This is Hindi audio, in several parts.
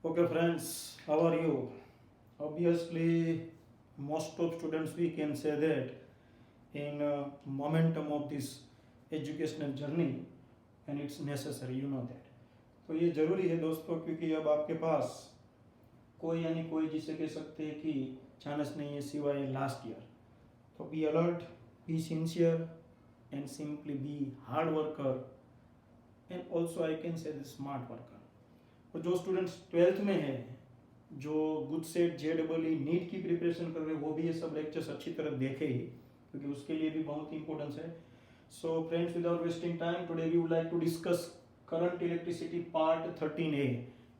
Okay, friends, how are you? Obviously, most of students we can say that in momentum of this educational journey, and it's necessary, you know that. तो ये ज़रूरी है दोस्तों, क्योंकि अब आपके पास कोई यानी कोई जिसे कह सकते हैं कि चांस नहीं है सिवाय लास्ट ईयर. तो be alert, be sincere and simply be hard worker and also I can say the smart worker. और जो स्टूडेंट्स ट्वेल्थ में है, जो गुड सेट जे डबल ई नीट की प्रिपरेशन कर रहे हैं, वो भी ये सब लेक्चर्स अच्छी तरह देखे ही, क्योंकि उसके लिए भी बहुत इंपॉर्टेंस है. So friends, without wasting time, today we would like to discuss current electricity part 13A.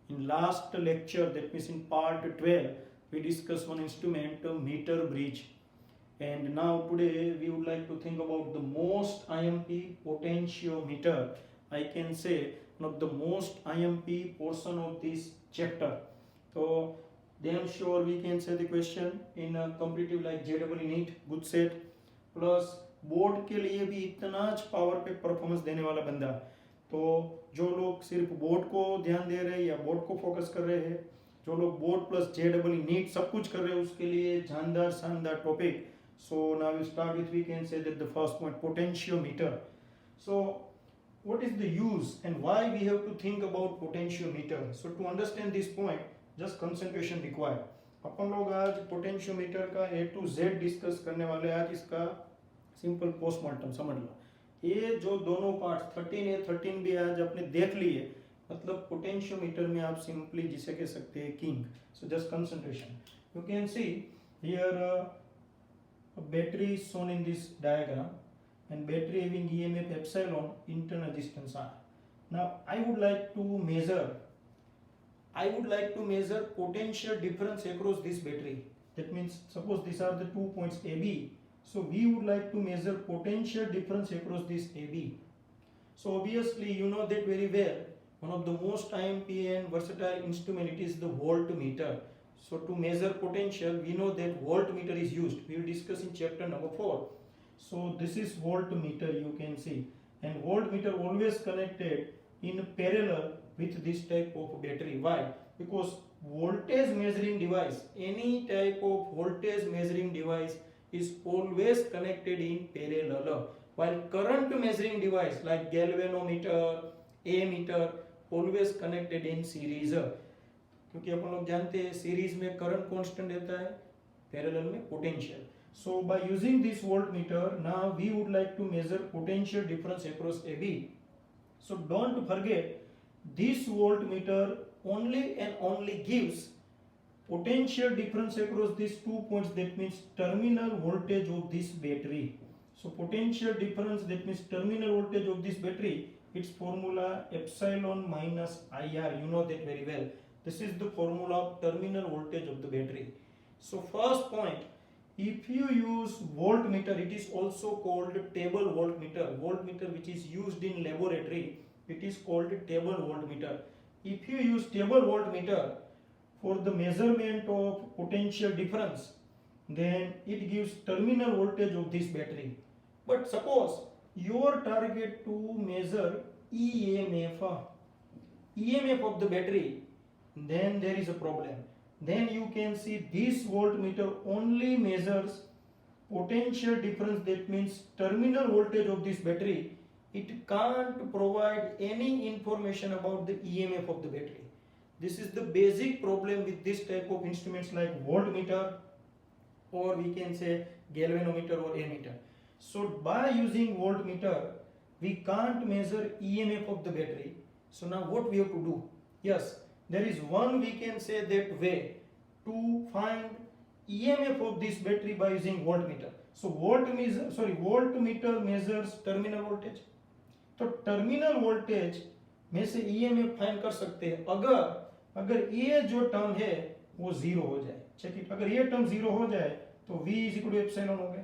In last lecture, that means in part 12, we discussed one instrument, meter bridge. And now today we would like to think about the most IMP potentiometer. I can say one of the most IMP portion of this chapter. So damn sure we can say the question in a competitive like JEE NEET, good set, plus board के लिए भी इतना पावर पे परफॉर्मेंस देने वाला बंदा. तो जो लोग सिर्फ बोर्ड को ध्यान दे रहे हैं या बोर्ड को फोकस कर रहे हैं, जो लोग बोर्ड प्लस JEE नीट सब कुछ कर रहे हैं, उसके लिए जानदार शानदार topic. So now we start with, we can say that the first point, potentiometer. So what is the use and why we have to think about potentiometer? So to understand this point, just concentration required. अपन लोग आज पोटेंशियोमीटर का A to Z डिस्कस करने वाले. आज इसका सिंपल पोस्टमार्टम समझ लो. ये जो दोनों पार्ट्स 13A 13B आज आपने देख लिए, मतलब पोटेंशियोमीटर में आप सिंपली जिसे कह सकते हैं king. So just concentration. You can see here a battery is shown in this diagram, and battery having EMF epsilon, internal resistance R. Now I would like to measure potential difference across this battery. That means suppose these are the 2 points AB. So we would like to measure potential difference across this AB. So obviously you know that very well. One of the most IMP and versatile instrument, it is the voltmeter. So to measure potential, we know that voltmeter is used. We will discuss in chapter number 4. So this is voltmeter, you can see. And voltmeter always connected in parallel with this type of battery. Why? Because voltage measuring device, any type of voltage measuring device is always connected in parallel. While current measuring device like galvanometer, ammeter, always connected in series. क्योंकि अपन लोग जानते हैं सीरीज में करंट कांस्टेंट रहता है, पैरेलल में potential. So by using this voltmeter, now we would like to measure potential difference across AB. So don't forget, this voltmeter only and only gives potential difference across these 2 points, that means terminal voltage of this battery. So potential difference, that means terminal voltage of this battery, its formula epsilon minus IR. You know that very well. This is the formula of terminal voltage of the battery. So first point, if you use voltmeter, it is also called table voltmeter. Voltmeter which is used in laboratory, it is called table voltmeter. If you use table voltmeter for the measurement of potential difference, then it gives terminal voltage of this battery. But suppose your target to measure EMF of the battery, then there is a problem. Then you can see this voltmeter only measures potential difference, that means terminal voltage of this battery. It can't provide any information about the EMF of the battery. This is the basic problem with this type of instruments like voltmeter, or we can say galvanometer or ammeter. So by using voltmeter, we can't measure EMF of the battery. So now what we have to do? Yes, there is one, we can say that way to find EMF of this battery by using voltmeter. So voltmeter measures terminal voltage. तो टर्मिनल वोल्टेज में से EMF फाइंड कर सकते हैं अगर ये जो टर्म है वो जीरो हो जाए. Check it. अगर ये टर्म जीरो हो जाए तो V is equal to epsilon हो गया.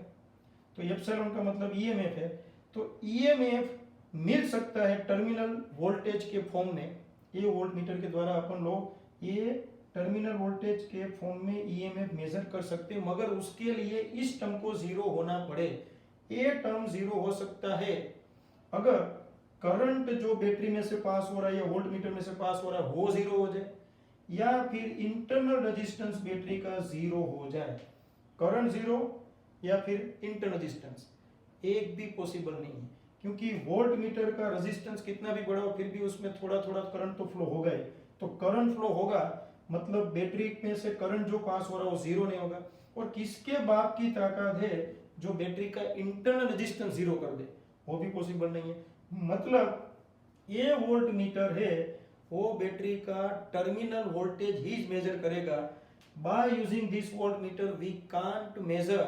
तो एप्सिलॉन का मतलब EMF है. तो EMF मिल सकता है टर्मिनल वोल्टेज के फॉर्म में. ये वोल्टमीटर के द्वारा अपन लोग ये टर्मिनल वोल्टेज के फॉर्म में EMF मेजर कर सकते हैं, मगर उसके लिए इस टर्म को जीरो होना पड़े. ये टर्म जीरो हो सकता है अगर करंट जो बैटरी में से पास हो रहा है या वोल्टमीटर में से पास हो रहा है वो जीरो हो जाए. या फिर इंटरनल रेजिस्टेंस बैटरी का जीरो हो जाए, करंट जीरो या फिर इंटरनल रेजिस्टेंस, एक भी पॉसिबल नहीं है, क्योंकि वोल्ट मीटर का रेजिस्टेंस कितना भी बड़ा हो फिर भी उसमें थोड़ा थोड़ा करंट तो फ्लो होगा ही, तो करंट फ्लो होगा मतलब बैटरी में से करंट जो पास हो रहा है वो जीरो नहीं होगा। और किसके बाप की ताकत है जो बैटरी का इंटरनल रेजिस्टेंस जीरो कर दे, वो भी पॉसिबल नहीं है। मतलब ये वोल्ट मीटर है वो बैटरी का टर्मिनल वोल्टेज ही मेजर करेगा। By using this volt meter we can't measure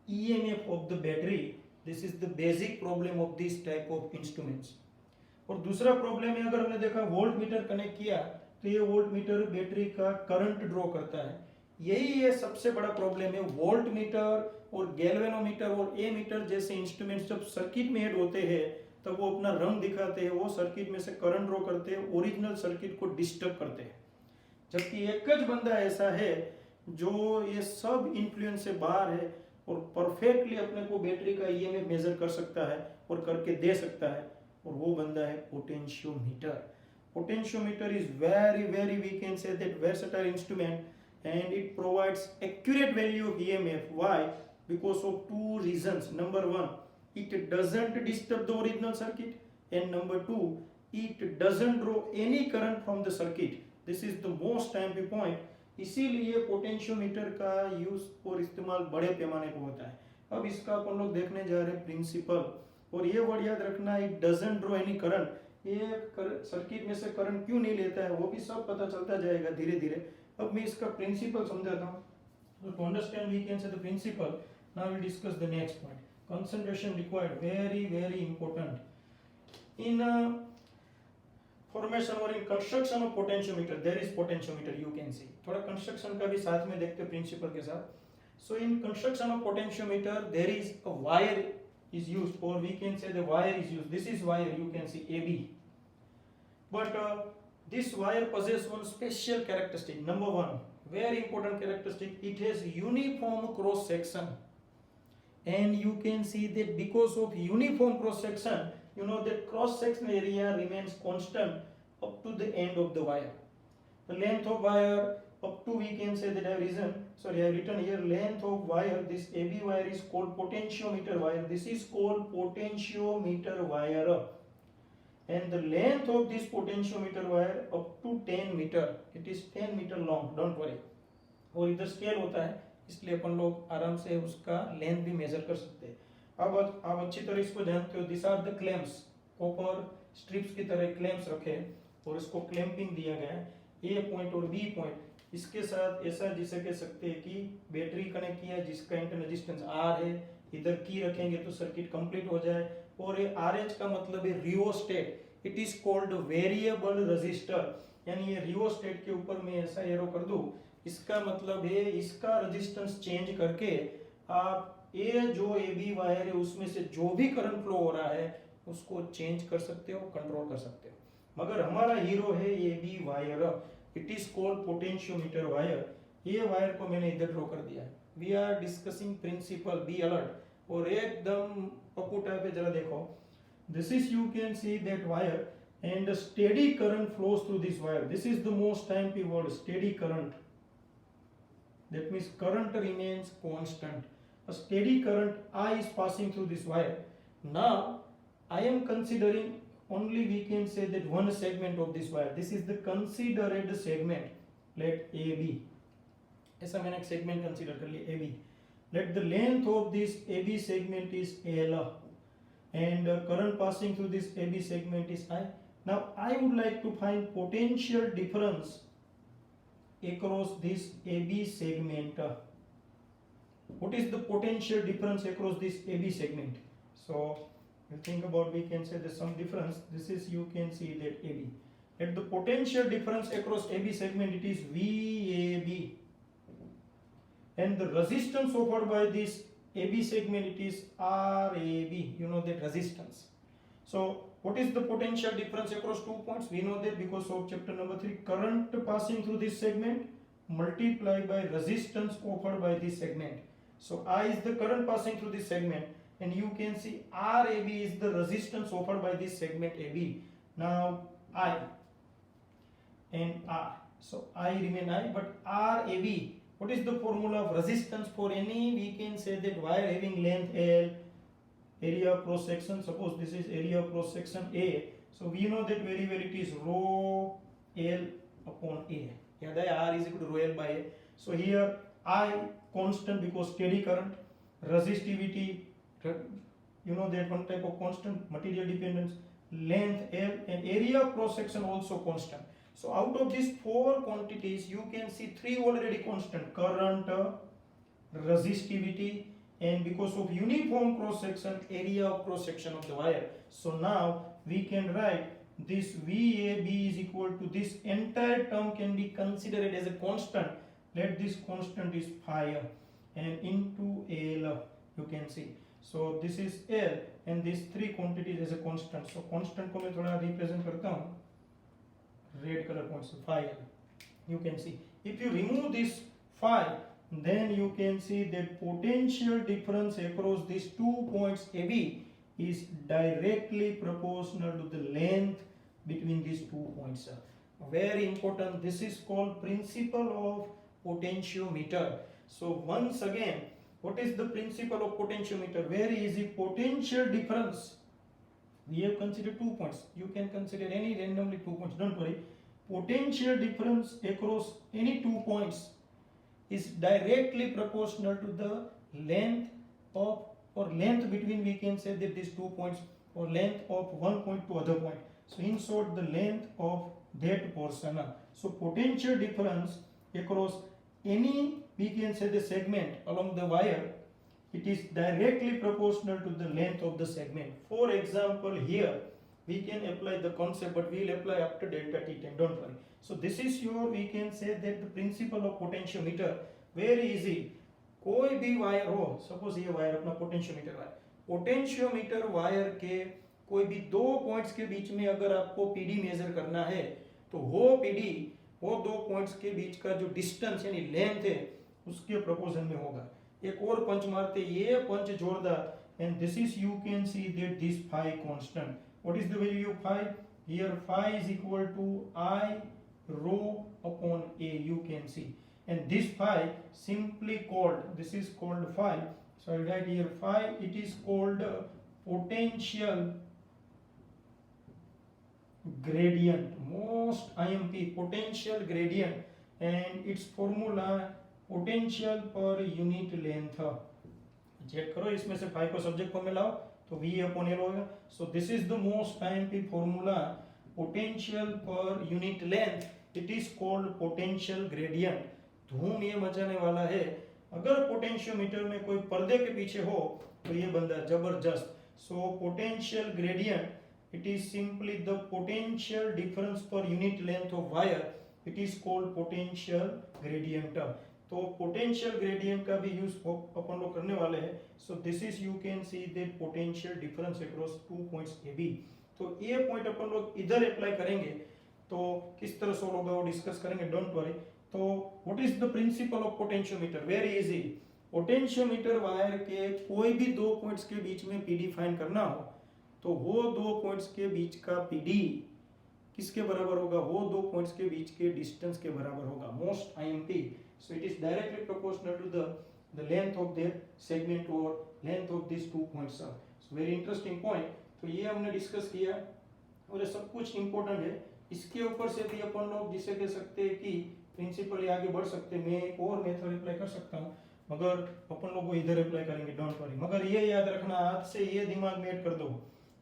EMF of the battery. This is the basic problem of this type of instruments. और दूसरा प्रॉब्लम है, अगर हमने देखा वोल्ट मीटर कनेक्ट किया तो ये वोल्ट मीटर बैटरी का करंट ड्रॉ करता है, यही है सबसे बड़ा प्रॉब्लम है। वोल्ट मीटर और गैल्वेनोमीटर और ए मीटर जैसे इंस्ट्रूमेंट्स जब सर्किट में ऐड होते हैं तब वो अपना रंग दिखाते हैं, वो सर्किट में से करंट ड्रॉ करते हैं, ओरिजिनल सर्किट को डिस्टर्ब करते हैं। जबकि एक ज बंदा ऐसा है जो ये सब इन्फ्लुएंस से बाहर है और परफेक्टली अपने को बैटरी का ईएमएफ मेजर कर सकता है और करके दे सकता है, और वो बंदा है potentiometer. Potentiometer is very very we can say that versatile instrument and it provides accurate value of EMF. Why? Because of two reasons. Number one, it doesn't disturb the original circuit, and number two, it doesn't draw any current from the circuit. This is the most important point. इसीलिए पोटेंशियोमीटर का यूज और इस्तेमाल बड़े पैमाने पर होता है। अब इसका अपन लोग देखने जा रहे हैं प्रिंसिपल, और ये वर्ड याद रखना, it doesn't draw any current. ये सर्किट में से करंट क्यों नहीं लेता है वो भी सब पता चलता जाएगा धीरे धीरे। अब मैं इसका प्रिंसिपल समझाता हूँ। So to understand we can say the principle. Now we discuss the next point. Concentration required, very very important. In formation or in construction of potentiometer, there is potentiometer you can see. थोड़ा construction का भी साथ में देखते हैं principle के साथ. So in construction of potentiometer there is a wire is used, or we can say the wire is used. This is wire, you can see AB. But this wire possesses one special characteristic. Number one, very important characteristic, it has uniform cross section. And you can see that because of uniform cross section, you know that cross section area remains constant up to the end of the wire. The length of wire up to, we can say that I have written here length of wire. This AB wire is called potentiometer wire. This is called potentiometer wire. And the length of this potentiometer wire up to 10 meter. It is 10 meter long. Don't worry. और इधर स्केल होता है इसलिए अपन लोग आराम से उसका लेंथ भी मेजर कर सकते हैं। अब आप अच्छी तरह इसको जानते हो। This are the clamps, copper strips की तरह क्लैम्प्स रखे और इसको क्लैंपिंग दिया गया है, ए पॉइंट और बी पॉइंट। इसके साथ ऐसा जिसे कह सकते हैं कि बैटरी कनेक्ट किया जिसका इंटरनल रेजिस्टेंस आर है, इधर की रखेंगे तो सर्किट कंप्लीट हो जाए। और ये आर एच का मतलब है rheostat, it is called variable resistor, यानी ये रियोस्टेट के ऊपर मैं ऐसा एरो कर दूं, इसका मतलब है इसका रेजिस्टेंस चेंज करके आप ये जो ए बी वायर है उसमें से जो भी करंट फ्लो हो रहा है उसको चेंज कर सकते हो, कंट्रोल कर सकते हो। मगर हमारा हीरो है A B wire, it is called potentiometer wire. ये वायर को मैंने इधर ड्रॉ कर दिया है। We are discussing principle, be alert. और एकदम पप्पू टाइप है, जरा देखो। This is, you can see that wire and a steady current flows through this wire. This is the most time word, steady current. That means current remains constant. A steady current I is passing through this wire. Now I am considering only, we can say that one segment of this wire. This is the considered segment. Let AB. ऐसा मैंने एक segment consider कर लिया AB. Let the length of this AB segment is L, and current passing through this AB segment is I. Now I would like to find potential difference across this AB segment. What is the potential difference across this AB segment? So you think about, we can say there's some difference. This is, you can see that AB. At the potential difference across AB segment, it is VAB. And the resistance offered by this AB segment, it is RAB. You know that resistance. So what is the potential difference across 2 points? We know that because of chapter number 3, current passing through this segment multiplied by resistance offered by this segment. So I is the current passing through this segment, and you can see RAB is the resistance offered by this segment AB. Now I and R. So I remain I, but RAB, what is the formula of resistance for any? We can say that wire having length L, area of cross section, suppose this is area of cross section A, so we know that very well it is rho L upon A. Yeah, the R is equal to rho L by A. So here I constant because steady current, resistivity, you know that one type of constant, material dependence, length L, and area of cross section also constant. So out of these four quantities you can see three already constant: current, resistivity, and because of uniform cross section, area of cross section of the wire. So now we can write this VAB is equal to, this entire term can be considered as a constant. Let this constant is phi and into L, you can see. So this is L and these three quantities as a constant. So constant को मैं थोड़ा represent करता हूँ red color point से phi L. You can see if you remove this phi, then you can see that potential difference across these 2 points AB is directly proportional to the length between these 2 points. Very important, this is called principle of potentiometer. So once again, what is the principle of potentiometer? Very easy. Potential difference, we have considered 2 points, you can consider any randomly 2 points, don't worry. Potential difference across any 2 points is directly proportional to the length of, or length between, we can say that these 2 points, or length of one point to other point. So in short, the length of that portion. So potential difference across any, we can say, the segment along the wire, it is directly proportional to the length of the segment. For example, here we can apply the concept, but we will apply after delta t time, don't worry. So this is your, we can say that the principle of potentiometer. Very easy. कोई भी वायर हो, सपोज ये वायर अपना पोटेंशियोमीटर वायर, पोटेंशियोमीटर वायर के कोई भी दो पॉइंट्स के बीच में अगर आपको पीडी मेजर करना है, तो वो पीडी वो दो पॉइंट्स के बीच का जो डिस्टेंस यानी लेंथ है उसके प्रोपोर्शन में होगा. एक और पंच मारते ये पंच जोरदार, and this is, you can see that this phi constant. What is the value of phi? Here phi is equal to I rho upon A, you can see. And this phi simply called, this is called phi. So I write here phi, it is called potential gradient, most IMP, potential gradient, and its formula potential per unit length. Check करो इसमें से phi को सब्जेक्ट फॉर्म में लाओ तो V upon L होगा. So this is the most IMP formula, potential per unit length. It is called potential gradient. धूम ये मचाने वाला है. अगर पोटेंशियोमीटर में कोई पर्दे के पीछे हो तो ये बंदा जबरदस्त. So potential gradient, it is simply the potential difference per unit length of wire. It is called potential gradient. तो पोटेंशियल ग्रेडियंट का भी यूज अपन लोग करने वाले हैं. So this is, you can see that potential difference across 2 points A B. तो ये पॉइंट अपन लोग इधर अप्लाई करेंगे तो किस तरह सोल्व होगा वो डिस्कस करेंगे, डोंट वरी. तो what is the principal of potentiometer? Very easy. Potentiometer wire के कोई भी दो पॉइंट्स के बीच में पीडी फाइंड करना हो तो वो दो पॉइंट्स के बीच का पीडी किसके बराबर होगा? वो दो पॉइंट्स के बीच के डिस्टेंस के बराबर होगा, most IMP. So it is directly proportional to the length of their segment or length of these 2 points. So very interesting point. तो ये हमने डिस्कस किया और ये सब कुछ इम्पोर्टेंट है. इसके ऊपर से भी अपन लोग जिसे कह सकते हैं कि प्रिंसिपल आगे बढ़ सकते हैं. मैं एक और मेथड अप्लाई कर सकता हूँ मगर अपन लोग को इधर अप्लाई करेंगे, डोंट वरी. मगर ये याद रखना, आज से ये दिमाग में ऐड कर दो,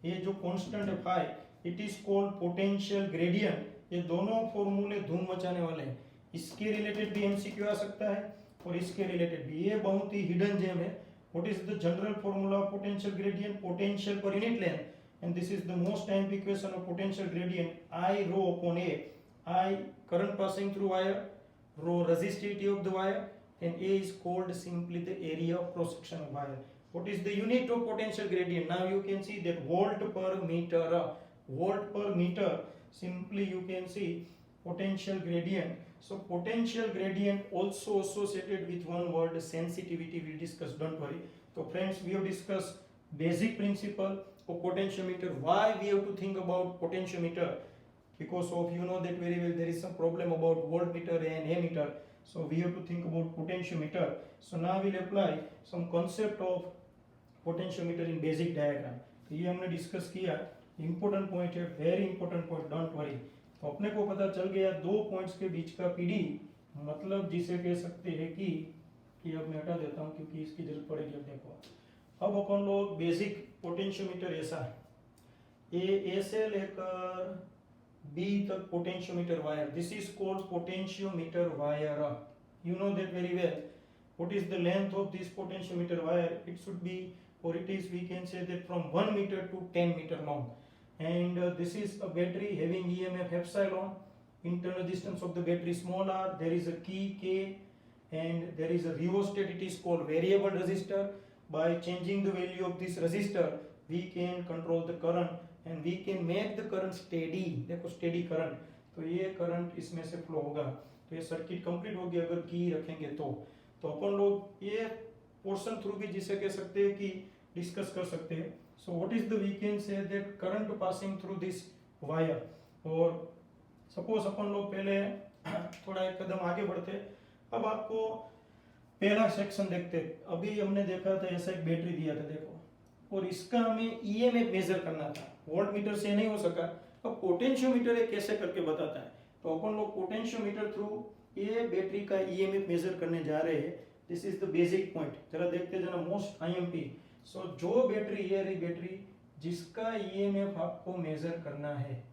ये जो कांस्टेंट है phi, it is called potential gradient. ये दोनों फॉर्मूले धूम मचाने वाले हैं. इसके रिलेटेड भी एमसीक्यू आ सकता है और इसके रिलेटेड भी. ये बहुत ही हिडन जेम है. What is the general formula of potential gradient? Potential per unit length. And this is the most IMP equation of potential gradient. I rho upon A, I current passing through wire, rho resistivity of the wire, and A is called simply the area of cross section of wire. What is the unit of potential gradient? Now you can see that volt पर मीटर. वोल्ट पर metre, simply you can see potential gradient. So potential gradient also associated with one word, sensitivity. We discussed, don't worry. So friends, we have discussed basic principle of potentiometer. Why we have to think about potentiometer? because of, you know that very well, there is some problem about voltmeter and ammeter, so we have to think about potentiometer. So now we'll apply some concept of potentiometer in basic diagram. तो ये हमने डिस्कस किया, इंपॉर्टेंट पॉइंट है, very important point, don't worry. तो अपने को पता चल गया दो पॉइंट्स के बीच का पीडी, मतलब जिसे कह सकते हैं कि अब मैं हटा देता हूँ क्योंकि इसकी जरूरत पड़ेगी। अब देखो, अब अपन लोग बेसिक पोटेंशियोमीटर ऐसा ए से लेकर बी तक potentiometer wire, this is called potentiometer wire. You know that very well. What is the length of this potentiometer wire? It should be, or it is, we can say that from 1 meter to 10 meter long. And this is a battery having EMF epsilon. Internal distance of the battery small r. There is a key K, and there is a rheostat. It is called variable resistor. By changing the value of this resistor, we can control the current and we can make the current steady. देखो steady current. तो ये current इसमें से flow होगा। तो ये सर्किट कंप्लीट होगी अगर की रखेंगे तो अपन लोग ये पोर्शन थ्रू भी जिसे कह सकते हैं कि डिस्कस कर सकते हैं। So what is the, we can say that current passing through this wire. और सपोज अपन लोग पहले थोड़ा एक कदम आगे बढ़ते, अब आपको पहला सेक्शन देखते। अभी हमने देखा था ऐसा एक बैटरी दिया था देखो, और इसका हमें ईएमएफ मेजर करना था, वोल्ट मीटर से नहीं हो सका। अब पोटेंशियोमीटर ये कैसे करके बताता है, तो अपन लोग पोटेंशियोमीटर थ्रू ये बैटरी का ईएमएफ मेजर करने जा रहे हैं। This is the basic point, जरा देखते जरा मोस्ट आईएमपी। सो जो बैटरी, ये रही बैटरी जिसका ईएमएफ आपको मेजर करना है,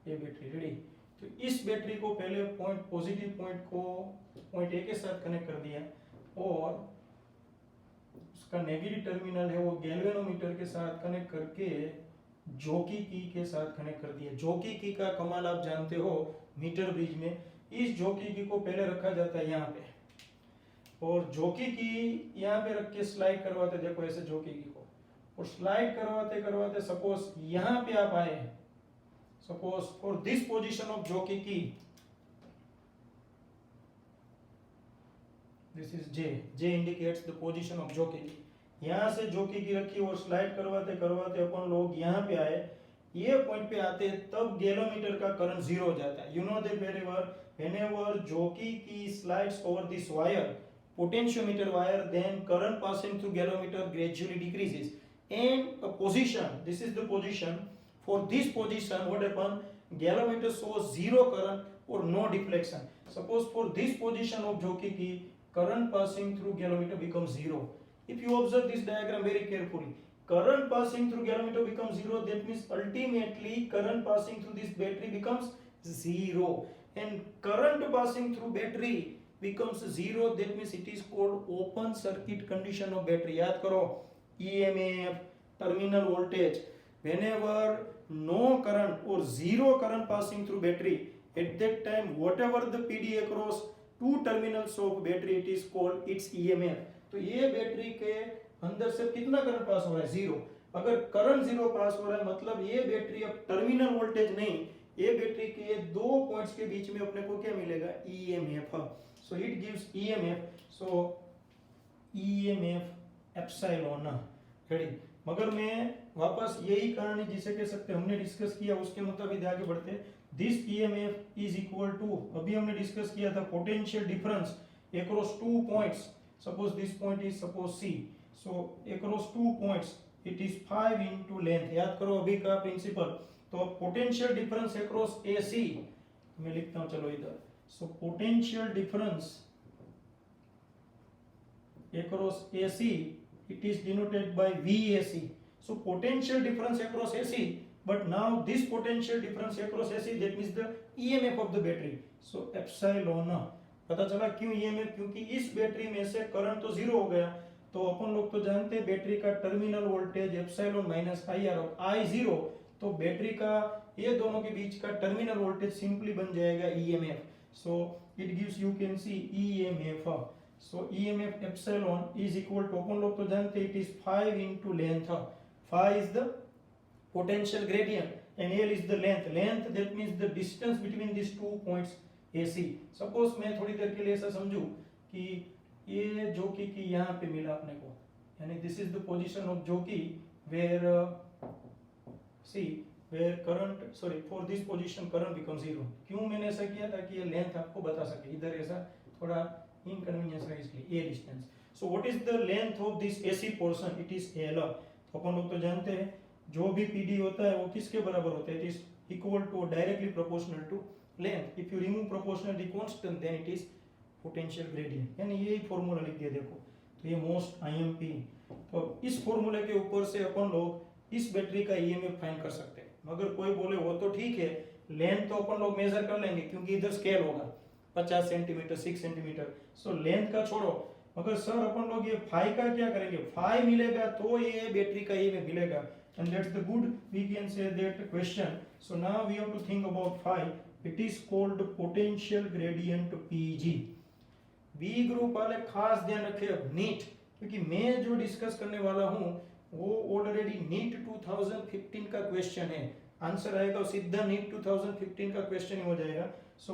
ये बैटरी रेडी। तो इस बैटरी को पहले पॉइंट, पॉजिटिव पॉइंट को पॉइंट ए के साथ कनेक्ट कर दिया, और उसका नेगेटिव टर्मिनल है वो गैल्वेनोमीटर के साथ कनेक्ट करके जॉकी की के साथ कनेक्ट कर दिया। जॉकी की का कमाल आप जानते हो मीटर ब्रिज में, इस जॉकी की को पहले रखा जाता है यहाँ पे, और जॉकी की यहाँ पे रख के स्लाइड करवाते, देखो ऐसे जॉकी की को, और स्लाइड करवाते करवाते सपोज यहाँ पे आप आए, suppose for this position of jockey की, this is J indicates the position of jockey की। यहाँ से जॉकी की रखी और स्लाइड करवाते करवाते अपन लोग यहाँ पे आए, ये पॉइंट पे आते तब गैलोमीटर का करंट जीरो हो जाता है। You know that very well, whenever jockey की slides over this wire, potentiometer wire, then current passing through galvanometer gradually decreases, and a position, this is the position, for this position what happen, galvanometer shows zero current or no deflection. Suppose for this position of jockey key, current passing through galvanometer becomes zero. If you observe this diagram very carefully, current passing through galvanometer becomes zero, that means ultimately current passing through this battery becomes zero, and current passing through battery becomes zero, that means it is called open circuit condition of battery. याद करो, EMF, terminal voltage, whenever no current or zero current passing through battery, at that time whatever the PD across two terminals of battery, it is called its EMF. तो ये बैटरी के अंदर से कितना करंट पास हो रहा है, जीरो। अगर करंट जीरो पास हो रहा है मतलब ये बैटरी अब टर्मिनल वोल्टेज नहीं, ये बैटरी के दो पॉइंट्स के बीच में अपने को क्या मिलेगा, EMF। So it gives EMF, so EMF epsilon, ready। मगर मैं वापस यही कहानी जिसे कह सकते हमने डिस्कस किया उसके मुताबिक आगे बढ़ते। This EMF is equal to, अभी हमने डिस्कस किया था potential difference across two points, suppose this point is suppose C, so across two points it is 5 into length. याद करो अभी का प्रिंसिपल। तो पोटेंशियल डिफरेंस अक्रॉस AC, मैं लिखता हूं चलो इधर। So potential difference across AC, it is denoted by VAC. So potential difference across AC, but now this potential difference across AC, that means the EMF of the battery. So epsilon, पता चला क्यों EMF, क्योंकि इस बैटरी में से करंट तो जीरो हो गया। तो अपन लोग तो जानते हैं बैटरी का terminal voltage epsilon minus IR, और I जीरो, तो बैटरी का ये दोनों के बीच का टर्मिनल वोल्टेज सिंपली बन जाएगा EMF। So it gives, you can see EMF. So EMF epsilon is equal to, अपन लोग तो जानते it is 5 into length. Phi is the potential gradient and L is the length. Length, that means the distance between these 2 points AC. Suppose मैं थोड़ी देर के लिए ऐसा समझूं कि ये जॉकी की यहाँ पे मिला अपने को, यानी this is the position of jockey where see where current for this position current becomes 0. क्यों मैंने ऐसा किया ताकि ये लेंथ आपको बता सके, इधर ऐसा थोड़ा इनकन्वीनियंस है इसलिए ए distance. So what is the length of this AC portion? It is L. तो अपन लोग तो जानते हैं जो भी पीडी होता है वो किसके बराबर होता है? It is equal to directly proportional to length. If you remove proportionality constant then it is potential gradient. यानी यही फॉर्मूला लिख दिया देखो. तो ये मोस्ट आईएमपी. तो इस फॉर्मूले के ऊपर से अपन लोग इस बैटरी का ईएमएफ फाइंड कर सकते हैं. मगर कोई बोले वो तो ठीक है, लेंथ तो अपन लोग मेजर कर लेंगे क्योंकि इधर स्केल होगा 50 सेंटीमीटर 6 सेंटीमीटर. सो लेंथ का छोड़ो, मगर सर अपन लोग ये फाई का क्या करेंगे? फाई मिलेगा तो ये बैटरी का ईएमएफ मिलेगा. and that's the good, we can say that question. So now we have to think about phi. It is called potential gradient PG. V group वाले खास ध्यान रखे नीट, क्योंकि मैं जो डिस्कस करने वाला हूँ वो ऑलरेडी नीट 2015 का क्वेश्चन है. आंसर आएगा सीधा नीट 2015 का क्वेश्चन ही हो जाएगा. सो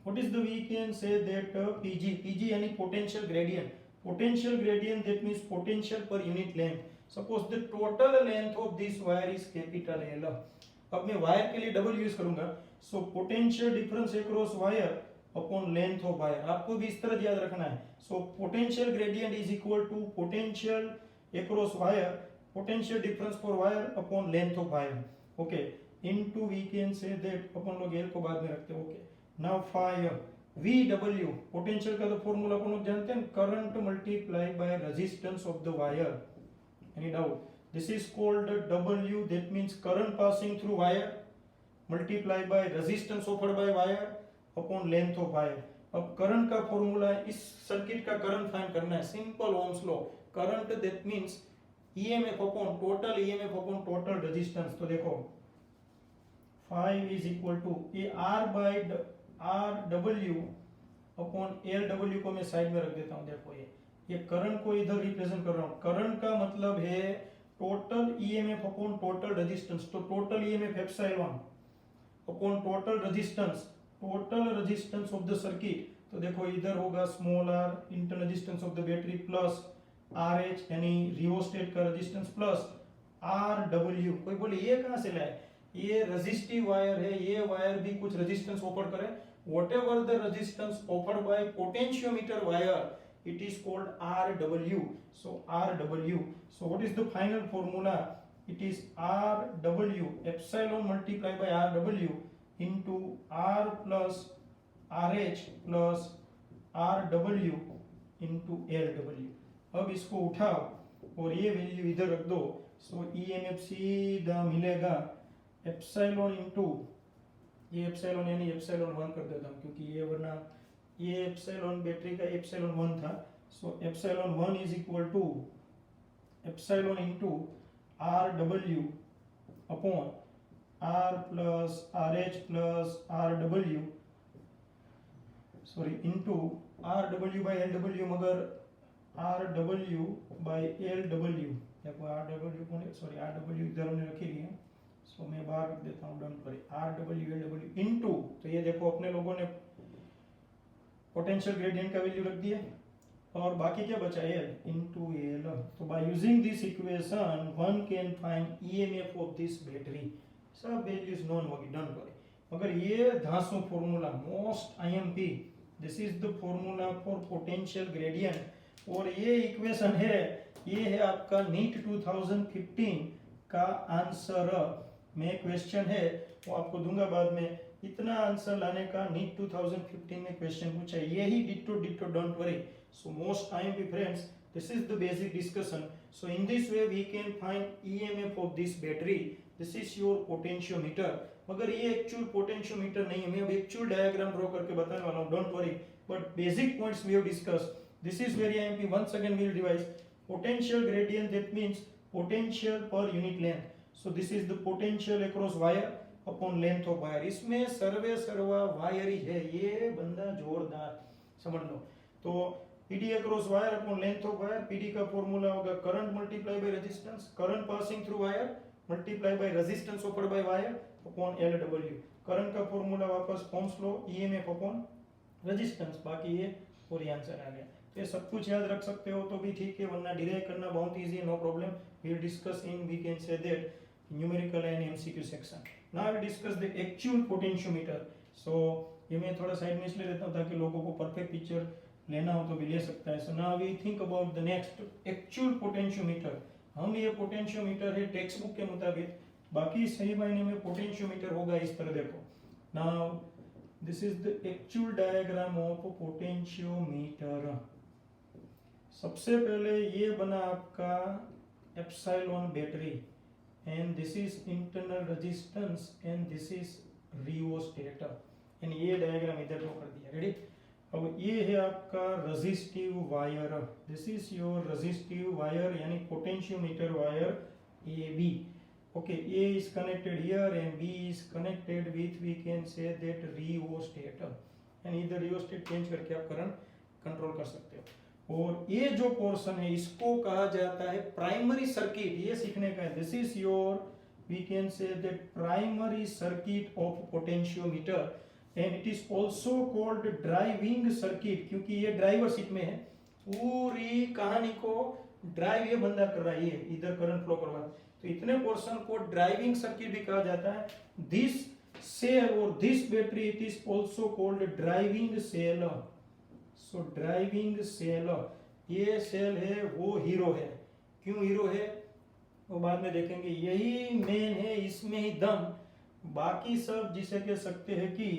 what is the, we can say that PG यानी potential gradient. Potential gradient that means potential per unit length. Suppose the total length of this wire is capital L. अब मैं वायर के लिए डबल यूज करूंगा. So potential difference across wire upon length of wire. आपको भी इस तरह याद रखना है. So potential gradient is equal to potential across wire, potential difference for wire upon length of wire. Okay, into we can say that अपन लोग एल को बाद में रखते हैं. Okay, now phi VW potential का तो फॉर्मूला अपन लोग जानते हैं, current multiply by resistance of the wire. Any doubt? This is called W, that means current passing through wire multiplied by resistance offered by wire upon length of wire. अब करंट का फॉर्मूला, इस सर्किट का करंट फाइंड करना है. Simple Ohm's law. Current that means EMF upon total EMF upon total resistance. तो देखो 5 इज इक्वल टू ये R by RW upon LW को मैं साइड में रख देता हूँ. देखो ये करंट को इधर रिप्रेजेंट कर रहा हूं. करंट का मतलब है total EMF upon total resistance. तो total EMF epsilon upon total resistance of the circuit. तो देखो इधर होगा small r internal resistance of the battery plus RH यानी रियोस्टेट का रेजिस्टेंस प्लस RW. कोई बोले ये कहां से लाए? ये रेजिस्टिव वायर है, ये वायर भी कुछ रेजिस्टेंस ऑफर करे. Whatever the resistance offered by potentiometer wire, it is called RW. So RW. So what is the final formula? It is RW epsilon multiplied by RW into R plus RH plus RW into LW. अब इसको उठाओ और ये वैल्यू इधर रख दो. सो EMF सीधा मिलेगा एप्सिलॉन इंटू ये एप्सिलॉन यानी एप्सिलॉन 1 कर देता हूँ क्योंकि ये वरना ये एप्सिलॉन बैटरी का एप्सिलॉन 1 था. So epsilon 1 is equal to epsilon into RW upon R plus RH plus RW sorry into RW by LW. मगर RW बाय LW देखो RW कौन है? सॉरी RW इधर हमने रखी है. सो मैं बाहर रख देता हूँ. Don't worry. RW LW into, तो ये देखो अपने लोगों ने पोटेंशियल ग्रेडियंट का वैल्यू रख दिया और बाकी क्या बचा? L into L. तो by using this equation one can find EMF of this battery. सब वैल्यूज नोन होगी, डोंट वरी. मगर ये धांसू formula most IMP, this is the formula for potential gradient. और ये इक्वेशन है, ये है आपका नीट 2015 का आंसर. मैं क्वेश्चन है वो आपको दूंगा बाद में. इतना आंसर लाने का नीट 2015 में क्वेश्चन पूछा है. यही ditto ditto, don't worry. So most IMP friends, this is the basic discussion. So in this way we can find EMF of this battery. This is your potentiometer. मगर ये एक्चुअल पोटेंशियोमीटर नहीं है, मैं अब एक्चुअल डायग्राम ड्रॉ करके बताने वाला हूँ. Don't worry, but basic points we have discussed. This is very IMP. Once again we will revise. Potential gradient, that means potential per unit length. So this is the potential across wire upon length of wire. इसमें सर्वे सर्वा वायर ही है. ये बंदा जोरदार, समझ लो. तो PD across wire upon length of wire. PD का फॉर्मूला होगा current multiply by resistance, current passing through wire multiply by resistance offered by wire upon LW. Current का फॉर्मूला वापस Ohm's law, EMF upon resistance. बाकी ये और ये आंसर आ गया. ये सब कुछ याद रख सकते हो तो भी ठीक है, वरना डिराइव करना बहुत इजी है, no problem. We will discuss in, we can say that numerical and MCQ section. Now we discuss the actual potentiometer. So ये मैं थोड़ा साइड में इसलिए लेता हूँ ताकि लोगों को परफेक्ट पिक्चर लेना हो तो भी ले सकता है. So now we think about the next actual potentiometer. हम ये पोटेंशियोमीटर है टेक्स्ट बुक के मुताबिक, बाकी सही मायने में पोटेंशियोमीटर होगा इस तरह. देखो, now this is the actual diagram of potentiometer. सबसे पहले ये बना आपका epsilon battery, and this is internal resistance and this is rheostat. And ये डायग्राम इधर ड्रॉ कर दिया. रेडी. अब ये है आपका resistive wire. This is your resistive wire यानी potentiometer wire AB. Okay, A is connected here and B is connected with, we can say that, rheostat. and इधर rheostat चेंज करके आप करंट कंट्रोल कर सकते हो. और ये जो पोर्शन है इसको कहा जाता है प्राइमरी सर्किट. ये सीखने का है. This is your, we can say that primary circuit of potentiometer, and it is also called driving circuit, क्योंकि ये ड्राइवर सीट में है. पूरी कहानी को ड्राइव ये बंदा कर रहा है, ये इधर करंट फ्लो कर रहा है. तो इतने पोर्शन को ड्राइविंग सर्किट भी कहा जाता है. दिस सेल और this battery it is also called driving cell. So driving cell, ये सेल है वो हीरो है. क्यों हीरो है वो बाद में देखेंगे. यही मेन है, इसमें ही दम. बाकी सब जिसे कह सकते हैं कि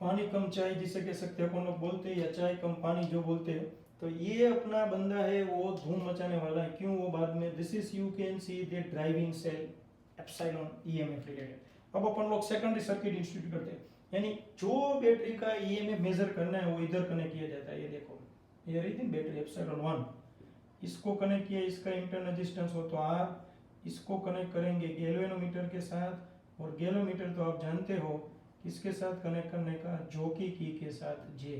पानी कम चाय जिसे कह सकते हैं अपन लोग बोलते हैं, या चाय कम पानी जो बोलते हैं, तो ये अपना बंदा है वो धूम मचाने वाला है. क्यों वो बाद में. This is you can see the driving cell epsilon EMF related. अब अपन लोग सेकेंडरी सर्किट इंस्टीट्यूट करते हैं, यानी जो बैटरी का EMF मेजर करना है वो इधर कनेक्ट किया जाता है. ये देखो, ये रही थी बैटरी एप्सिलॉन 1, इसको कनेक्ट किया, इसका इंटरनल रेजिस्टेंस हो तो आप इसको कनेक्ट करेंगे गैल्वेनोमीटर के साथ. और गैल्वेनोमीटर तो आप जानते हो किसके साथ कनेक्ट करने का, जॉकी की के साथ J.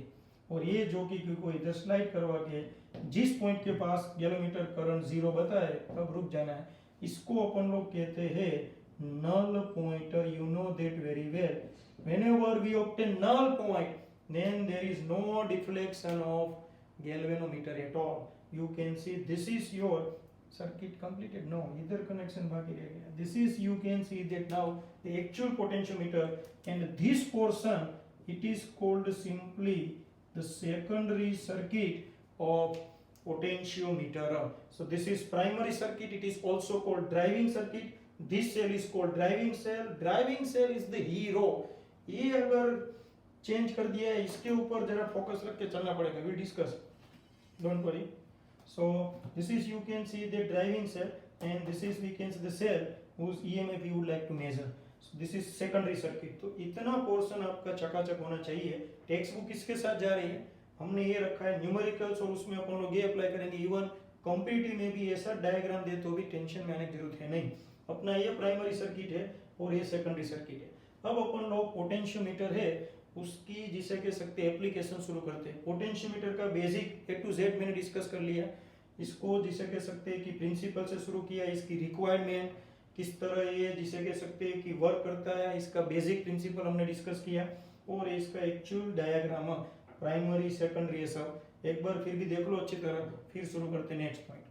और ये जॉकी की को इधर स्लाइड करवा के जिस पॉइंट के पास गैल्वेनोमीटर करंट 0 बताए तब रुक जाना है. इसको अपन लोग कहते हैं null point. You know that very well. Whenever we obtain null point, then there is no deflection of galvanometer at all. You can see this is your circuit completed. No, either connection बाकी रह गया. This is, you can see that now the actual potentiometer, and this portion it is called simply the secondary circuit of potentiometer. So this is primary circuit. It is also called driving circuit. This cell is called driving cell. Driving cell is the hero. ये अगर चेंज कर दिया है, इसके ऊपर जरा फोकस रख के चलना पड़ेगा. We discuss. Don't worry. So this is, you can see the driving cell, and this is, we can see the cell whose EMF you would like to measure. So this is secondary circuit. तो इतना पोर्शन आपका चकाचक होना चाहिए. टेक्स्ट बुक किसके साथ जा रही है, हमने ये रखा है न्यूमेरिकल्स, और उसमें अपन लोग ये अप्लाई करेंगे. इवन कॉम्पिटिटिव में भी ऐसा डायग्राम दे तो भी टेंशन में आने की जरूरत है नहीं. अपना ये प्राइमरी सर्किट है और ये सेकेंडरी सर्किट है. अब अपन लोग पोटेंशियोमीटर है उसकी जिसे कह सकते हैं एप्लीकेशन शुरू करते हैं. पोटेंशियोमीटर का बेसिक A to Z मैंने डिस्कस कर लिया. इसको जिसे कह सकते हैं कि प्रिंसिपल से शुरू किया, इसकी रिक्वायरमेंट किस तरह ये जिसे कह सकते हैं कि वर्क करता है, इसका बेसिक प्रिंसिपल हमने डिस्कस किया, और इसका एक्चुअल डायग्राम प्राइमरी सेकेंडरी सब एक बार फिर भी देख लो अच्छी तरह. फिर शुरू करते हैं next point.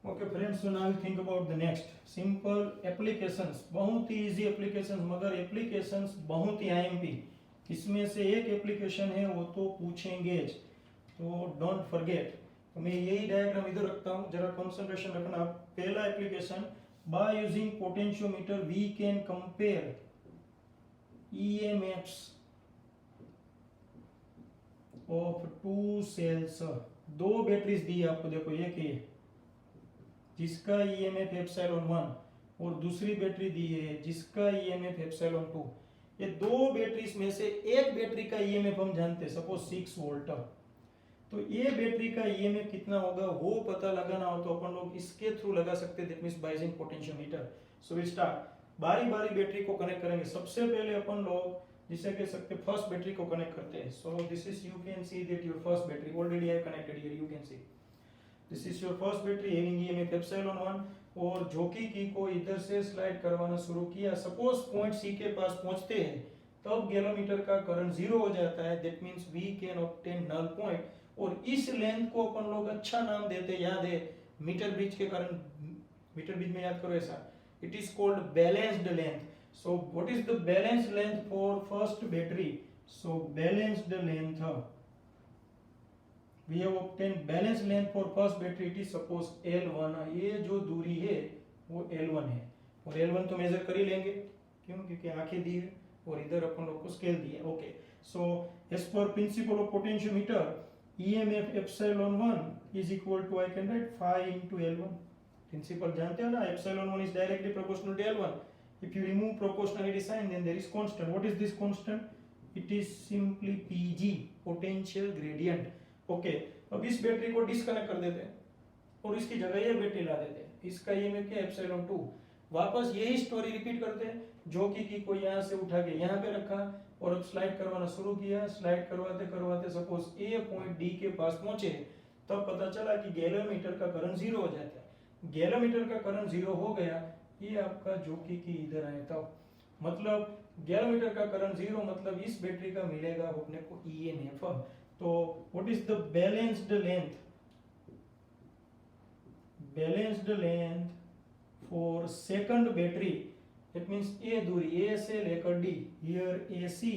Okay friends, so now think about the next simple applications. बहुत ही easy applications, मगर applications बहुत ही IMP. इसमें से एक एप्लीकेशन है वो तो पूछेंगे, तो डोंट फॉरगेट. तो मैं यही डायग्राम इधर रखता हूँ, जरा कंसंट्रेशन रखना. पहला application, by using potentiometer we can compare EMFs of two cells. दो बैटरीज दी है आपको, देखो एक ये जिसका EMF एप्सिलॉन 1 और दूसरी बैटरी दी है जिसका EMF एप्सिलॉन 2. ये दो बैटरीज में से एक बैटरी का EMF हम जानते हैं, सपोज 6 वोल्ट. तो ये बैटरी का EMF कितना होगा वो पता लगाना हो तो अपन लोग इसके थ्रू लगा सकते हैं, that means by using potentiometer. So we start. बारी बारी बैटरी को कनेक्ट करेंगे. सबसे पहले अपन लोग जिसे कह सकते हैं फर्स्ट बैटरी को कनेक्ट करते हैं. So this is, you can see that your first battery already I have connected here. You can C this is your first battery having EMF epsilon 1. और जॉकी की को इधर से स्लाइड करवाना शुरू किया, सपोज पॉइंट सी के पास पहुंचते हैं तब गैलोमीटर का करंट जीरो हो जाता है, that means we can obtain null point. और इस लेंथ को अपन लोग अच्छा नाम देते, याद है मीटर ब्रिज के कारण, मीटर ब्रिज में याद करो ऐसा, it is called balanced length. So what is the balanced length for first battery? So balanced length, we have obtained balance length for first battery, it is suppose L1, ये जो दूरी है वो L1 है, और L1 तो मेजर कर ही लेंगे, क्यों? क्योंकि आंखें दी है और इधर अपन लोग को स्केल दी है। Okay, so as per principle of potentiometer EMF epsilon 1 is equal to, I can write phi into L1। Principle जानते हो ना, epsilon 1 is directly proportional to L1। if you remove proportionality sign then there is constant। what is this constant? it is simply PG, potential gradient। Okay, अब इस बैटरी को डिस्कनेक्ट कर देते हैं और इसकी जगह ये बैटरी ला देते हैं, इसका EMF क्या? एप्सिलॉन 2। वापस यही स्टोरी रिपीट करते हैं, जॉकी की को यहाँ से उठा के यहाँ पे रखा और अब स्लाइड करवाना शुरू किया, स्लाइड करवाते करवाते सपोज ए पॉइंट डी के पास पहुंचे, तब पता चला कि गैलोमीटर का करंट जीरो हो जाता है। गैलोमीटर का करंट जीरो हो गया, ये आपका जॉकी की इधर आया, तब मतलब गैलोमीटर का करंट जीरो, मतलब इस बैटरी का मिलेगा अपने को EMF। तो what is the balanced length? Balanced length for second battery, it means A दूरी, ए से लेकर D, here AC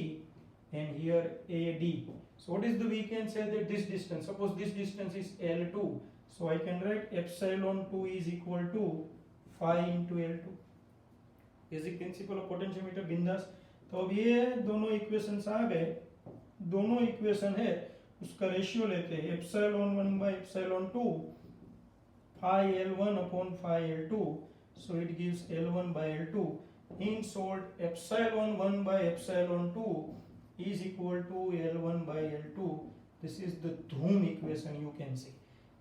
and here AD। so what is the, we can say that this distance, suppose this distance is L2, so I can write epsilon 2 is equal to phi into L2। Basic principle of potentiometer, बिंदास। तो अब ये दोनों इक्वेशंस आ गए, दोनों इक्वेशन है उसका रेशियो लेते हैं, epsilon 1 by epsilon 2 phi L1 upon phi L2, so it gives L1 by L2। in short epsilon 1 by epsilon 2 is equal to L1 by L2। this is the धूम इक्वेशन, you can see।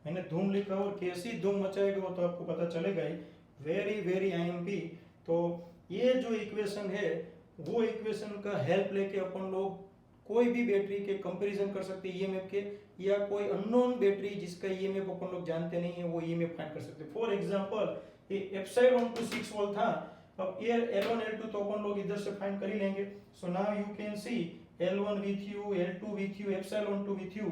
मैंने धूम लिखा और कैसी धूम मचाएगा वो तो आपको पता चलेगा ही, वेरी वेरी IMP। तो ये जो इक्वेशन है वो इक्वेशन का हेल्प लेके अपन लोग कोई भी बैटरी के कंपैरिजन कर सकते हैं EMF के, या कोई अननोन बैटरी जिसका EMF अपन लोग जानते नहीं है वो EMF फाइंड कर सकते हैं। फॉर एग्जांपल ये एप्सिलॉन 2 6 वोल्ट था, अब ये L1 L2 तो अपन लोग इधर से फाइंड कर ही लेंगे। So now you can C L1 with you, L2 with you, epsilon 2 with you,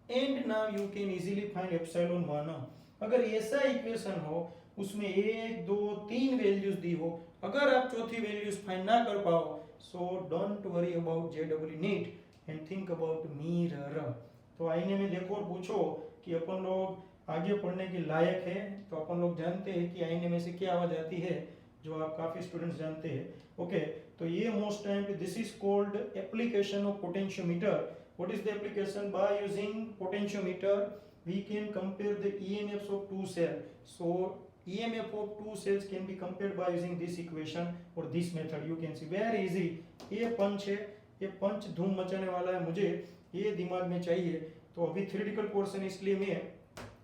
and now you can easily find epsilon 1। अगर ऐसा इक्वेशन हो उसमें 1 2 3 वैल्यूज दी हो, अगर आप चौथी वैल्यूज फाइंड ना कर पाओ, so don't worry about JEE neat and think about mirror. तो आईने में देखो और पूछो कि अपन लोग आगे पढ़ने के लायक है, तो अपन लोग जानते हैं कि आईने में से क्या आवाज आती है, जो आप काफी स्टूडेंट्स जानते हैं। ओके, तो ये most time this is called application of potentiometer. What is the application? By using potentiometer we can compare the EMFs of two cell. So EMF of two cells can be compared by using this equation or this method। you can see very easy। ये पंच है, ये पंच धूम मचाने वाला है, मुझे ये दिमाग में चाहिए। तो अभी थ्योरेटिकल पोर्शन इसलिए मैं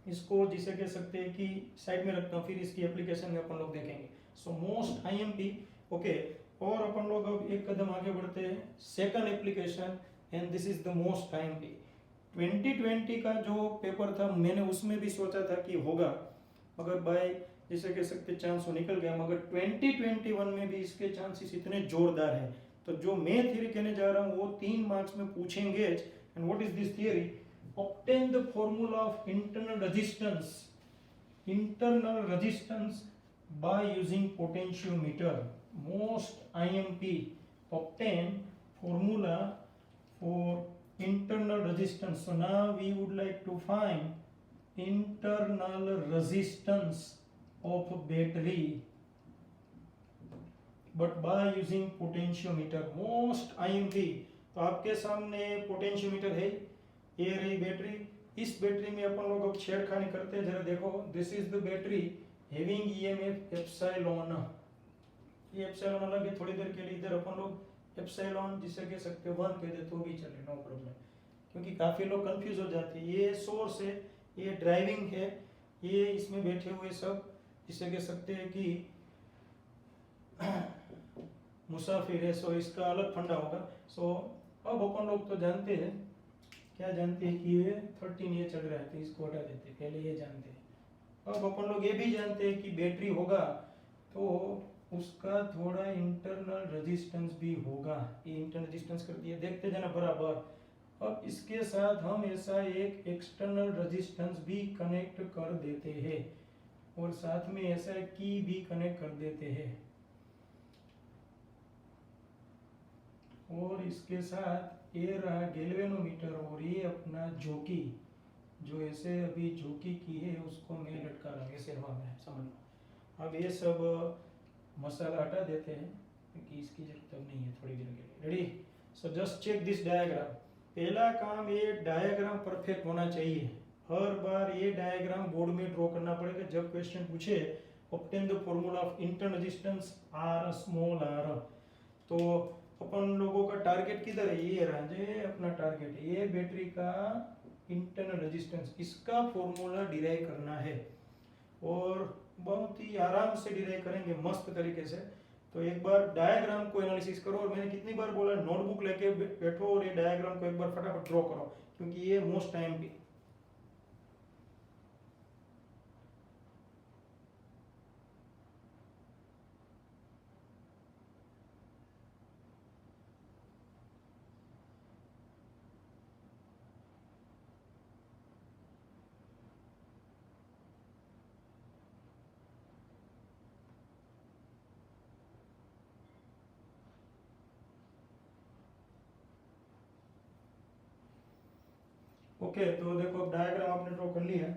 इसको जिसे कह सकते हैं कि साइड में रखता हूँ, फिर इसकी एप्लीकेशन में अपन लोग देखेंगे। सो मोस्ट IMP। ओके, और अपन लोग अब एक कदम आगे बढ़ते हैं, second application, and this is the most IMP। 2020 का जो पेपर था मैंने उसमें भी सोचा था कि होगा, मगर बाय जिसे कह सकते चांस वो निकल गया, मगर 2021 में भी इसके चांसेस इतने जोरदार है। तो जो मैं थ्योरी कहने जा रहा हूँ वो 3 मार्क्स में पूछेंगे। And what is this theory? Obtain the formula of internal resistance by using potentiometer. Most IMP, obtain formula for internal resistance. So now we would like to find internal resistance of battery but by using potentiometer। most IMP। तो आपके सामने पोटेंशियोमीटर है, ये रही बैटरी, इस बैटरी में अपन लोग अब छेड़खानी करते हैं, जरा देखो, this is the battery having EMF epsilon. ये एप्सिलॉन अलग है, थोड़ी देर के लिए इधर अपन लोग एप्सिलॉन जिसे कह सकते हो 1 कह दे तो भी चले, नो प्रॉब्लम, क्योंकि काफी लोग कंफ्यूज हो जाते हैं। ये सोर्स है, ये ड्राइविंग है, ये इसमें बैठे हुए सब जिसे कह सकते हैं कि मुसाफिर है, सो इसका अलग फंडा होगा। सो अब अपन लोग तो जानते हैं, क्या जानते हैं कि ये 13 ये चल रहा है, तो इसको हटा देते हैं, पहले ये जानते हैं। अब अपन लोग ये भी जानते हैं कि बैटरी होगा तो उसका थोड़ा इंटरनल रेजिस्टेंस भी होगा। ये इंटरनल रेजिस्टेंस कर दिया, देखते जाना बराबर। अब इसके साथ हम ऐसा एक एक्सटर्नल रेजिस्टेंस भी कनेक्ट कर देते हैं और साथ में ऐसा की भी कनेक्ट कर देते हैं और इसके साथ ये रहा गैल्वेनोमीटर और ये अपना जॉकी, जो ऐसे अभी जॉकी की है उसको मैं लटका रहा हूँ ऐसे हवा में, समझ लो। अब ये सब मसाला हटा देते हैं क्योंकि इसकी जरूरत अब नहीं है थोड़ी देर के लिए। Ready? So just check this diagram. पहला काम, ये डायग्राम परफेक्ट होना चाहिए। हर बार ये डायग्राम बोर्ड में ड्रॉ करना पड़ेगा जब क्वेश्चन पूछे obtain the formula of internal resistance R small r. तो अपन लोगों का टारगेट किधर है? ये रहा, ये अपना टारगेट है, ये बैटरी का इंटरनल रेजिस्टेंस, इसका फॉर्मूला डिराइव करना है और बहुत ही आराम से डिराइव करेंगे मस्त तरीके से। तो एक बार डायग्राम को एनालिसिस करो और मैंने कितनी बार बोला नोटबुक लेके बैठो और ये डायग्राम को एक बार फटाफट ड्रॉ करो क्योंकि ये मोस्ट टाइम भी। ओके, तो देखो अब डायग्राम आपने ड्रॉ कर लिया।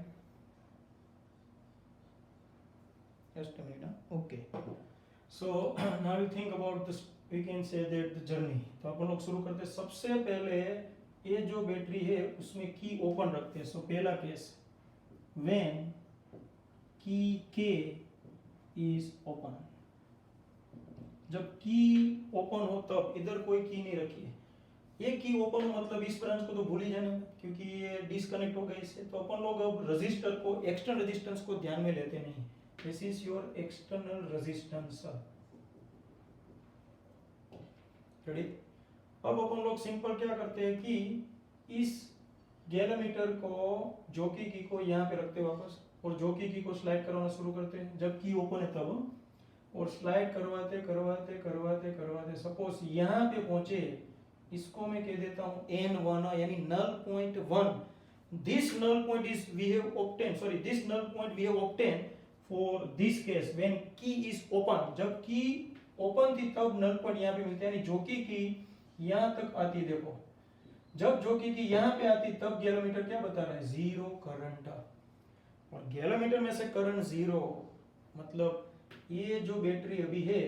Just a minute. Okay, so now we think about this, we can say that the journey. तो अपन लोग शुरू करते हैं। सबसे पहले ये जो बैटरी है उसमें की ओपन रखते हैं। सो पहला केस, व्हेन की के इज ओपन, जब की ओपन हो तब। इधर कोई की नहीं रखी है, ये की ओपन हो मतलब इस ब्रांच को तो भूल ही जाने क्योंकि ये डिस्कनेक्ट हो गया इससे। तो अपन लोग अब रजिस्टर को, एक्सटर्नल रेजिस्टेंस को ध्यान में लेते नहीं। This is your external resistance. Ready? अब अपन लोग सिंपल क्या करते हैं कि इस गैलोमीटर को, जॉकी की को यहाँ पे रखते हैं वापस और जॉकी की को स्लाइड करवाना शुरू करते हैं जब की ओपन है तब, और स्लाइड करवाते करवाते करवाते करवाते सपोज यहाँ पे पहुंचे, इसको मैं कह देता हूं N1 यानी null point 1. This null point is we have obtained, sorry, this null point we have obtained for this case when key is open. जब की ओपन थी तब null point यहाँ पे मिलता है, यानी जॉकी की यहाँ तक आती, देखो जब जॉकी की यहाँ पे आती तब गैलोमीटर क्या बता रहा है? Zero current. और गैलोमीटर में से करंट जीरो मतलब ये जो बैटरी अभी है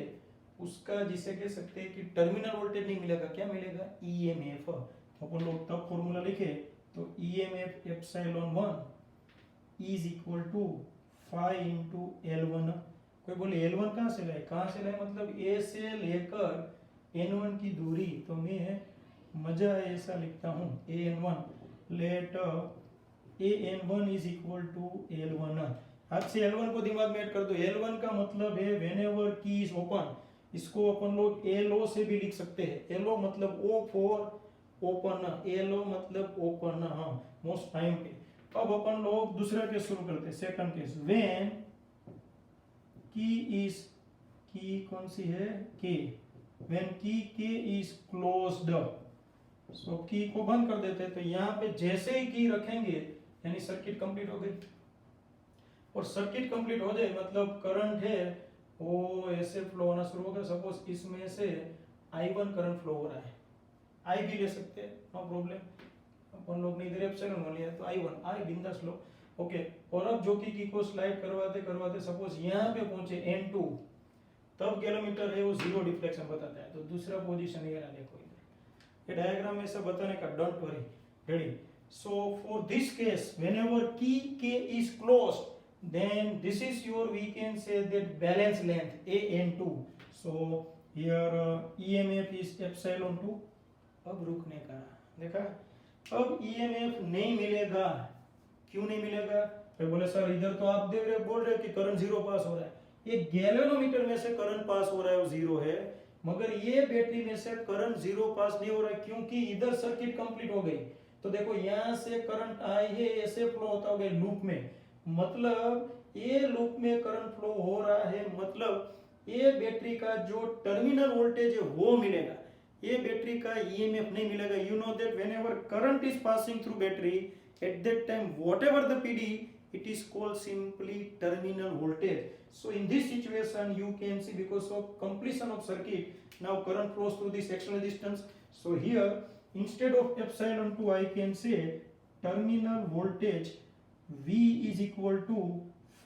उसका, जिसे कह सकते हैं कि टर्मिनल वोल्टेज नहीं मिलेगा, क्या मिलेगा? ईएमएफ। तो अपन लोग तब फॉर्मूला लिखे तो EMF epsilon 1 is equal to 5 into L1। कोई बोले L1 कहाँ से लाए? कहाँ से लाए मतलब A से लेकर N1 की दूरी। तो मैं मजा ऐसा लिखता हूँ AN1 late AN1 is equal to L1। हाथ से L1 को दिमाग में ऐड कर दो। L1 का मतलब है व्हेनेवर की इज ओपन। इसको अपन लोग LO से भी लिख सकते हैं। LO मतलब O फॉर ओपन, LO मतलब ओपन। हाँ, मोस्ट टाइम पे। अब अपन लोग दूसरा केस शुरू करते हैं, सेकंड केस। व्हेन की इज, की कौन सी है? K। व्हेन की K इज क्लोज्ड, सो की को बंद कर देते हैं। तो यहाँ पे जैसे ही की रखेंगे यानी सर्किट कंप्लीट हो गई। और सर्किट कंप्लीट हो जाए मतलब करंट है वो ऐसे फ्लो होना शुरू होगा। सपोज इसमें से I1 करंट फ्लो हो रहा है, I भी ले सकते हैं, नो प्रॉब्लम। अपन लोग नहीं दे रहे एप्सिलॉन मान लिया तो I1 I बिंदास लो। ओके, और अब जो की को स्लाइड करवाते करवाते सपोज यहाँ पे पहुंचे N2, तब गैलोमीटर है वो जीरो डिफ्लेक्शन बताता है। तो दूसरा पोजीशन ये रहा, देखो इधर ये डायग्राम में ऐसा बताने का, don't worry. Ready? So for this case whenever की K is closed, then this is your, we can say that balance length AN2. so here EMF is epsilon 2। अब रुकने का देखा, अब EMF नहीं मिलेगा। क्यों नहीं मिलेगा? फिर बोले सर इधर तो आप देख रहे बोल रहे कि करंट जीरो पास हो रहा है। ये गैल्वेनोमीटर में से करंट पास हो रहा है वो जीरो है, मगर ये बैटरी में से करंट जीरो पास नहीं हो रहा है क्योंकि इधर सर्किट कंप्लीट हो गई। तो देखो यहाँ से करंट आई है, ऐसे फ्लो होता होगा लूप में, मतलब ये लूप में करंट फ्लो हो रहा है, मतलब ये बैटरी का जो टर्मिनल वोल्टेज है वो मिलेगा, ये बैटरी का ईएमएफ नहीं मिलेगा. You know that whenever current is passing through battery, at that time whatever the PD, it is called simply terminal voltage. So in this situation you can see, because of completion of circuit, now current flows through this external resistance. So here instead of epsilon 2 I can say terminal voltage V is equal to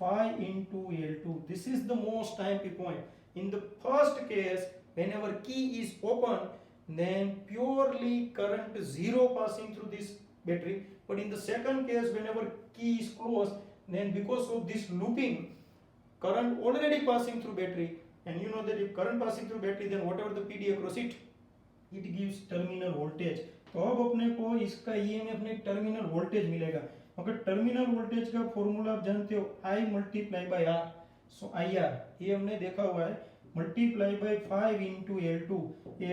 phi into L2. This is the most IMP point. In the first case, whenever key is open, then purely current zero passing through this battery. But in the second case, whenever key is closed, then because of this looping, current already passing through battery, and you know that if current passing through battery, then whatever the PD across it, it gives terminal voltage. तो अब अपने को इसका EMF नहीं टर्मिनल वोल्टेज मिलेगा. अगर टर्मिनल वोल्टेज का फॉर्मूला आप जानते हो, I multiply by R. So IR ये हमने देखा हुआ है, multiply by 5 into L2.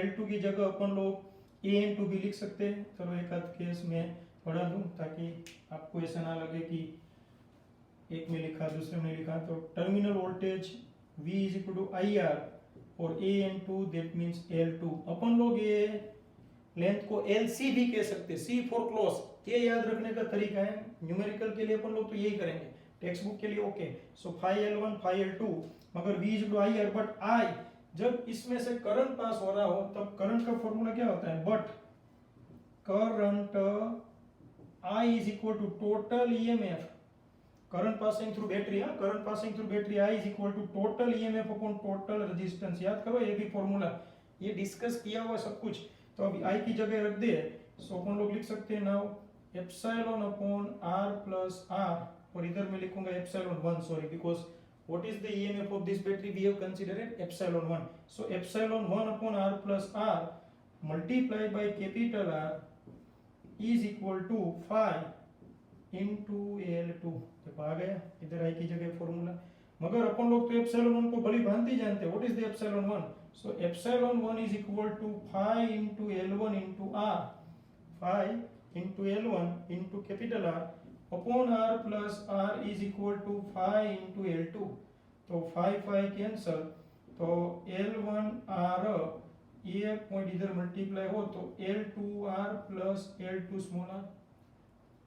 L2 की जगह अपन लोग AM2 भी लिख सकते हैं. चलो एक आध केस में पढ़ा दूं ताकि आपको ऐसा ना लगे कि एक में लिखा दूसरे में लिखा. तो terminal voltage V is equal to IR और AM2 दैट मींस L2. अपन लोग ये लेंथ को LC भी कह सकते हैं, C फॉर क्लोज. ये याद रखने का तरीका है. न्यूमेरिकल के लिए अपन लोग तो यही करेंगे, टेक्स्ट बुक के लिए ओके. सो phi L1 phi L2, मगर V is equal to IR. But I जब इसमें से करंट पास हो रहा हो तब करंट का फॉर्मूला क्या होता है? But current I is equal to total EMF, current passing through battery. हाँ, current passing through battery I is equal to total EMF upon total resistance. याद करो ये भी फॉर्मूला, ये डिस्कस किया हुआ सब कुछ. तो अभी I की जगह रख दे, सो अपन लोग लिख सकते हैं now epsilon upon R plus R, और इधर मैं लिखूंगा epsilon 1, sorry, because what is the EMF of this battery? We have considered epsilon 1. So epsilon 1 upon R plus R multiplied by capital R is equal to phi into L2. देखो आ गया, इधर I की जगह फॉर्मूला. मगर अपन लोग तो एप्सिलॉन 1 को भली भांति जानते हैं. What is the epsilon 1? So epsilon 1 is equal to phi into L1 into R, phi into L1 into capital R upon R plus R is equal to phi into L2. तो phi phi कैंसल, तो L1 R ये पॉइंट इधर मल्टीप्लाई हो तो L2R plus L2 small r.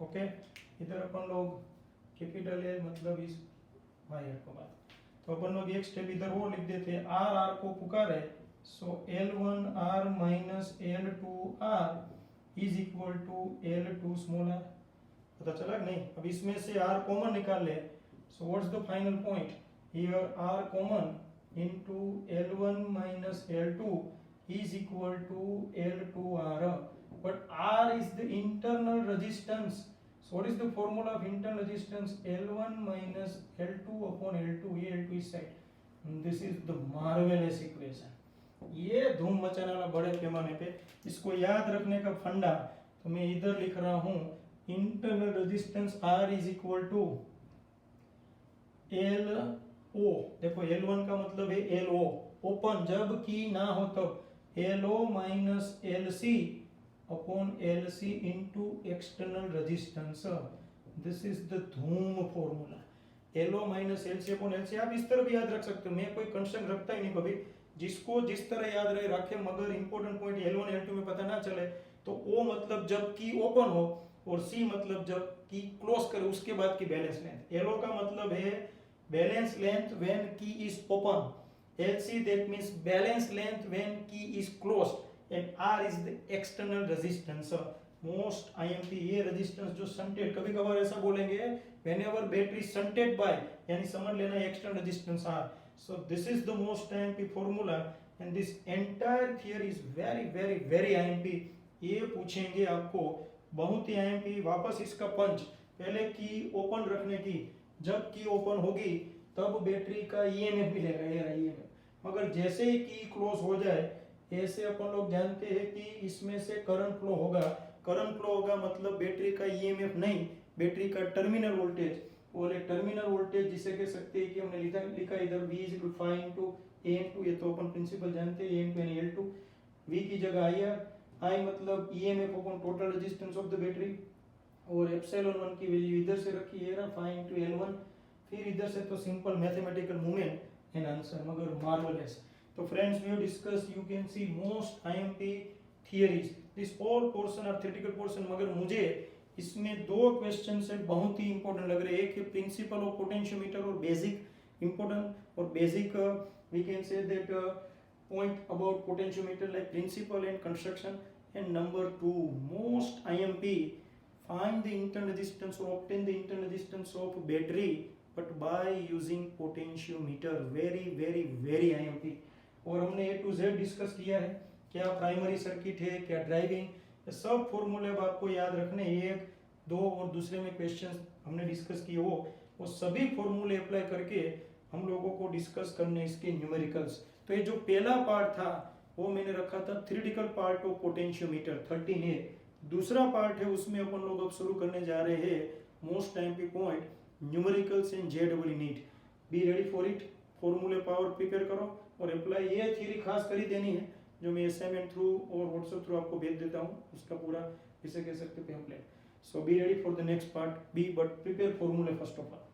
Okay, इधर अपन लोग कैपिटल L मतलब इस वायर को बात. तो अपन लोग एक स्टेप इधर वो लिख देते हैं, R R को पुकारे, सो L1R minus L2R is equal to L2 small r. पता चला नहीं? अब इसमें से R कॉमन निकाल ले. So what's the final point? Here R common into L1 minus L2 is equal to L2R. But R is the internal resistance. So what is the formula of internal resistance? L1 minus L2 upon L2. ये L2 इस side. This is the marvelous equation. ये धूम मचाने वाला बड़े पैमाने पे. इसको याद रखने का फंडा तो मैं इधर लिख रहा हूँ, internal resistance R is equal to LO. देखो L1 का मतलब है LO, ओपन, जब की ना हो तब LO minus LC upon LC into external resistance. This is the धूम formula. LO minus LC upon LC आप इस तरह भी याद रख सकते हो. मैं कोई कंस्ट्रक्ट रखता ही नहीं कभी, जिसको जिस तरह याद रहे रखे, मगर इंपॉर्टेंट पॉइंट L1 L2 में पता ना चले. तो O मतलब जब की ओपन हो और C मतलब जब की क्लोज करे उसके बाद की बैलेंस लेंथ. LO का मतलब है बैलेंस लेंथ व्हेन की is open. LC that means balance length when key is closed, and R is the external resistance. Most IMP ये resistance जो shunted, कभी कभार ऐसा बोलेंगे whenever battery shunted by, यानी समझ लेना external resistance R. So this is the most IMP formula, and this entire theory is very very very IMP. ये पूछेंगे आपको बहुत ही IMP. वापस इसका पंच, पहले की ओपन रखने की, जब की ओपन होगी तब बैटरी का EMF मिलेगा, ये रहा EMF. मगर जैसे ही की क्लोज हो जाए, ऐसे अपन लोग जानते हैं कि इसमें से करंट फ्लो होगा. करंट फ्लो होगा मतलब बैटरी का EMF नहीं, बैटरी का टर्मिनल वोल्टेज. और एक टर्मिनल वोल्टेज जिसे कह सकते हैं कि हमने लिखा इधर V is equal to phi into A into, ये तो अपन प्रिंसिपल जानते हैं, A इनटू यानी L2. V की जगह IR, I मतलब EMF upon total resistance of the battery, और एप्सिलॉन 1 की वैल्यू इधर से रखी है ना, phi इनटू L1. फिर इधर से तो simple mathematical movement and answer, मगर मार्वलेस। तो friends we have discuss, you can see most IMP theories, this all portion are theoretical portion, मगर मुझे इसमें दो क्वेश्चन से बहुत ही इंपॉर्टेंट लग रहे हैं। एक है प्रिंसिपल ऑफ पोटेंशियोमीटर और बेसिक इंपॉर्टेंट, और basic we can say that point about potentiometer like principle and construction. And number 2 most IMP, find the internal resistance or obtain the internal resistance of battery but by using potentiometer, very very very IMP। और हमने A to Z डिस्कस किया है, क्या प्राइमरी सर्किट है, क्या ड्राइविंग, ये सब फॉर्मूले अब आपको याद रखने, एक दो और दूसरे में क्वेश्चंस हमने डिस्कस किए, वो सभी फॉर्मूले अप्लाई करके हम लोगों को डिस्कस करने इसके न्यूमेरिकल्स। तो ये जो पहला पार्ट था वो मैंने रखा था theoretical part of potentiometer 13A। दूसरा पार्ट है उसमें अपन लोग अब शुरू करने जा रहे हैं most IMP point, numericals and JEE NEET. Be ready for it, फॉर्मूले पावर प्रिपेयर करो और अप्लाई। ये थ्योरी खास कर ही देनी है जो मैं असाइनमेंट थ्रू और व्हाट्सएप थ्रू आपको भेज देता हूँ, उसका पूरा इसे कह सकते हैं pamphlet. So be ready for the next part B, but prepare फॉर्मूले फर्स्ट ऑफ ऑल।